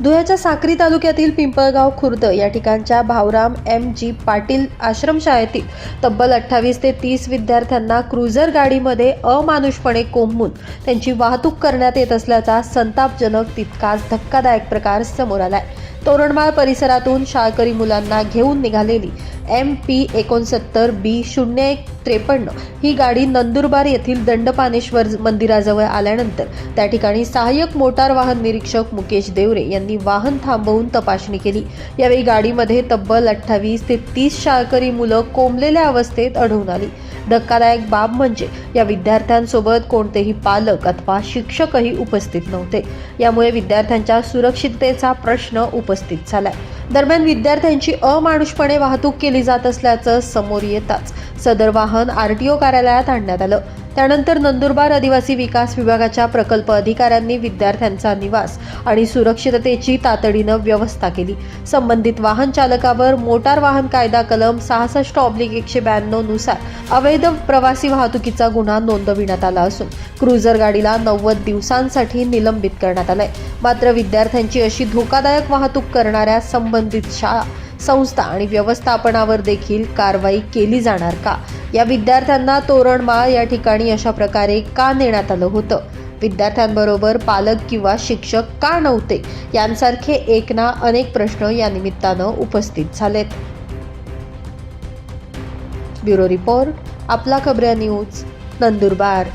धुळ्याच्या साक्री तालुक्यातील पिंपळगाव खुर्द या ठिकाणच्या भाऊराम M.G. पाटील आश्रमशाळेतील तब्बल 28 ते 30 विद्यार्थ्यांना क्रुझर गाडीमध्ये अमानुषपणे कोंबून त्यांची वाहतूक करण्यात येत असल्याचा संतापजनक तितकाच धक्कादायक प्रकार समोर आलाय। तोरणमाळ परिसरातून शाळकरी मुलांना घेऊन निघालेली MP69B0153 ही गाडी नंदुरबार येथील दंडपानेश्वर मंदिराजवळ आल्यानंतर त्या ठिकाणी सहाय्यक मोटार वाहन निरीक्षक मुकेश देवरे यांनी वाहन थांबवून तपासणी केली। यावेळी गाडीमध्ये तब्बल 28 ते 30 शाळकरी मुलं कोंबलेल्या अवस्थेत आढळून आली। धक्कादायक बाब म्हणजे या विद्यार्थ्यांसोबत कोणतेही पालक अथवा शिक्षकही उपस्थित नव्हते। यामुळे विद्यार्थ्यांच्या सुरक्षिततेचा प्रश्न उपस्थित झालाय। दरम्यान विद्यार्थ्यांची अमानुषपणे वाहतूक केली जात असल्याचं समोर येताच सदर वाहन RTO कार्यालयात आणण्यात आलं। त्यानंतर नंदुरबार आदिवासी विकास विभागाच्या प्रकल्प अधिकाऱ्यांनी विद्यार्थ्यांचा निवास आणि सुरक्षिततेची तातडीनं व्यवस्था केली। संबंधित वाहन चालकावर मोटार वाहन कायदा कलम 66/192 नुसार अवैध प्रवासी वाहतुकीचा गुन्हा नोंदविण्यात आला असून क्रुझर गाडीला 90 दिवसांसाठी निलंबित करण्यात आलंय। मात्र विद्यार्थ्यांची अशी धोकादायक वाहतूक करणाऱ्या संबंधित शाळा संस्था आणि व्यवस्थापनावर देखील कारवाई केली जाणार का? या विद्यार्थ्यांना तोरणमाळ या ठिकाणी अशा प्रकारे का नेण्यात आलं होतं? विद्यार्थ्यांबरोबर पालक किंवा शिक्षक का नव्हते? यांसारखे एक ना अनेक प्रश्न या निमित्तानं उपस्थित झालेत। ब्युरो रिपोर्ट, आपला खबऱ्या न्यूज, नंदुरबार।